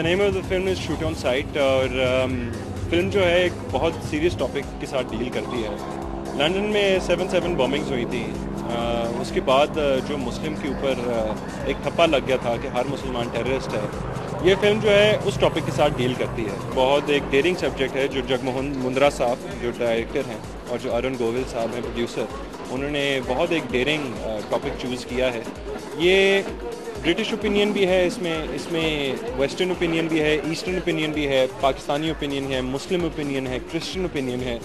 Name of the film is shoot on site और film जो है एक बहुत सीरियस टॉपिक के साथ डील करती है। लंदन में 7/7 बॉम्बिंग्स हुई थी। उसके बाद जो मुस्लिम के ऊपर एक ठप्पा लग गया था कि हर मुसलमान टेररिस्ट है। ये फिल्म जो है उस टॉपिक के साथ डील करती है। बहुत एक डेयरिंग सब्जेक्ट है। जो जगमोहन मुंद्रा साहब जो डायरेक्टर हैं और जो अरुण गोविल साहब हैं प्रोड्यूसर, उन्होंने बहुत एक डेयरिंग टॉपिक चूज़ किया है। ये ब्रिटिश ओपिनियन भी है, इसमें वेस्टर्न ओपिनियन भी है, ईस्टर्न ओपिनियन भी है, पाकिस्तानी ओपिनियन है, मुस्लिम ओपिनियन है, क्रिश्चियन ओपिनियन है।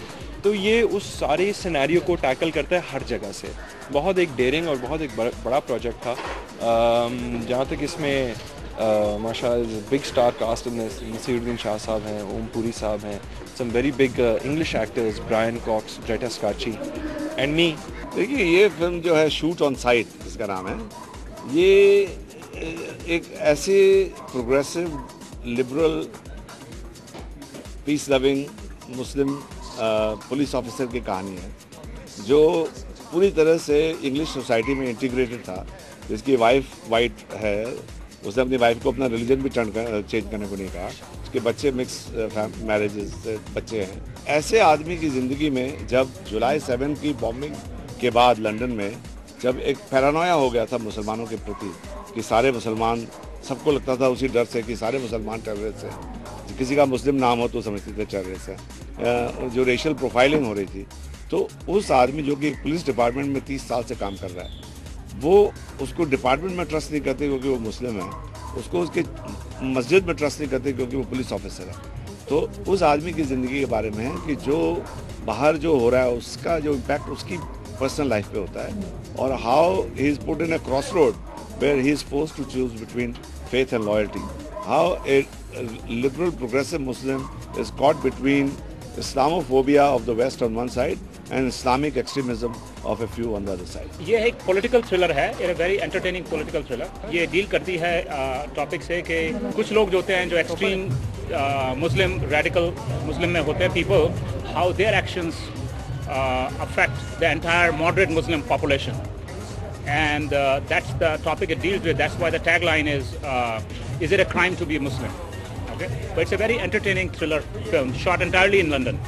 तो ये उस सारे सिनेरियो को टैकल करता है हर जगह से। बहुत एक डेयरिंग और बहुत एक बड़ा प्रोजेक्ट था। जहाँ तक इसमें माशाअल्लाह big star cast in Naseeruddin Shah साहब हैं, ओम पुरी साहब हैं, some very big English actors, Brian Cox, Greta Scacchi and me. देखिए, ये फिल्म जो है शूट ऑन साइट इसका नाम है। ये एक ऐसे प्रोग्रेसिव, लिबरल, पीस लविंग मुस्लिम पुलिस ऑफिसर की कहानी है जो पूरी तरह से इंग्लिश सोसाइटी में इंटीग्रेटेड था, जिसकी वाइफ वाइट है। उसने अपनी वाइफ को अपना रिलीजन भी चेंज करने को नहीं कहा। उसके बच्चे मिक्स मैरिजेस से बच्चे हैं। ऐसे आदमी की ज़िंदगी में जब जुलाई 7 की बॉम्बिंग के बाद लंदन में जब एक पैरानोया हो गया था मुसलमानों के प्रति कि सारे मुसलमान, सबको लगता था उसी डर से कि सारे मुसलमान टेररिस्ट हैं, किसी का मुस्लिम नाम हो तो समझते थे टेररिस्ट है। जो रेशियल प्रोफाइलिंग हो रही थी, तो उस आदमी जो कि पुलिस डिपार्टमेंट में 30 साल से काम कर रहा है, वो उसको डिपार्टमेंट में ट्रस्ट नहीं करते क्योंकि वो मुस्लिम है, उसको उसके मस्जिद में ट्रस्ट नहीं करते क्योंकि वो पुलिस ऑफिसर है। तो उस आदमी की ज़िंदगी के बारे में है कि जो बाहर जो हो रहा है उसका जो इम्पैक्ट उसकी पर्सनल लाइफ पे होता है, और how he is put in a cross road where he is forced to choose between faith and loyalty. How a liberal progressive Muslim is caught between Islamophobia of the West on one side and Islamic extremism of a few on the other side. ये एक political thriller है, ये very entertaining political thriller. ये deal करती है topic से कि कुछ लोग जो होते हैं जो एक्सट्रीम मुस्लिम रेडिकल मुस्लिम में होते हैं people, how their actions affect the entire moderate Muslim population, and that's the topic it deals with. That's why the tagline is it a crime to be a Muslim? Okay, but it's a very entertaining thriller film shot entirely in London.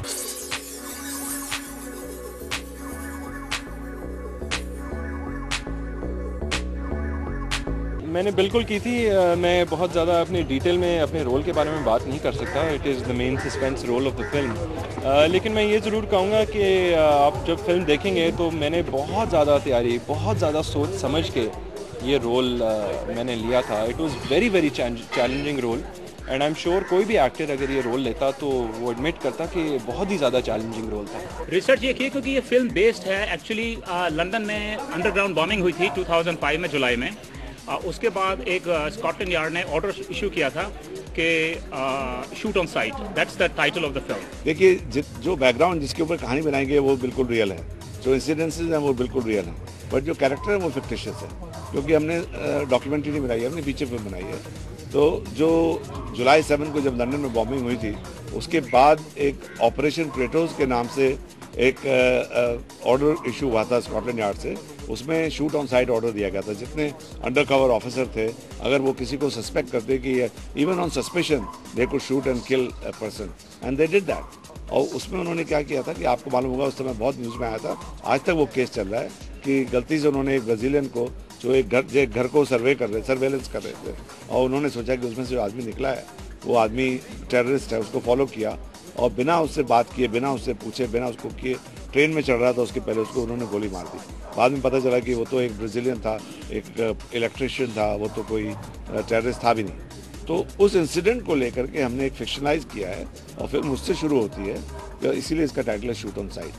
मैंने बिल्कुल की थी। मैं बहुत ज़्यादा अपने detail में अपने रोल के बारे में बात नहीं कर सकता। It is the main suspense role of the film. लेकिन मैं ये ज़रूर कहूँगा कि आप जब फिल्म देखेंगे तो मैंने बहुत ज़्यादा तैयारी, बहुत ज़्यादा सोच समझ के ये रोल मैंने लिया था। It was very very challenging role, and I am sure कोई भी एक्टर अगर ये रोल लेता तो वो एडमिट करता कि बहुत ही ज़्यादा चैलेंजिंग रोल था। रिसर्च ये की क्योंकि ये फिल्म बेस्ड है एक्चुअली लंदन में अंडरग्राउंड बॉम्बिंग हुई थी 2005 में जुलाई में। उसके बाद एक स्कॉटलैंड यार्ड ने ऑर्डर इशू किया था कि shoot on site, that's the title of the film. देखिए, जो बैकग्राउंड जिसके ऊपर कहानी बनाई गई है वो बिल्कुल रियल है, जो इंसिडेंसेस हैं वो बिल्कुल रियल हैं, बट जो कैरेक्टर है वो फिक्टिशियस है क्योंकि हमने डॉक्यूमेंट्री नहीं बनाई है, हमने फीचर फिल्म बनाई है। तो जो जुलाई 7 को जब लंदन में बॉम्बिंग हुई थी, उसके बाद एक ऑपरेशन क्रेटोस के नाम से एक ऑर्डर इशू हुआ था स्कॉटलैंड यार्ड से। उसमें शूट ऑन साइट ऑर्डर दिया गया था। जितने अंडर कवर ऑफिसर थे, अगर वो किसी को सस्पेक्ट करते कि even on suspicion they could shoot and kill a person, and they did that. और उसमें उन्होंने क्या किया था कि आपको मालूम होगा उस समय बहुत न्यूज़ में आया था, आज तक वो केस चल रहा है कि गलती से उन्होंने एक ब्राज़ीलियन को जो एक घर को सर्वेलेंस कर रहे थे, और उन्होंने सोचा कि उसमें से जो आदमी निकला है वो आदमी टेररिस्ट है, उसको फॉलो किया और बिना उससे बात किए, बिना उससे पूछे, बिना उसको किए ट्रेन में चढ़ रहा था, उसके पहले उसको उन्होंने गोली मार दी। बाद में पता चला कि वो तो एक ब्राज़ीलियन था, एक इलेक्ट्रिशियन था, वो तो कोई टेररिस्ट था भी नहीं। तो उस इंसिडेंट को लेकर के हमने एक फिक्शनलाइज किया है और फिल्म उससे शुरू होती है, इसीलिए इसका टाइटल है शूट ऑन साइट।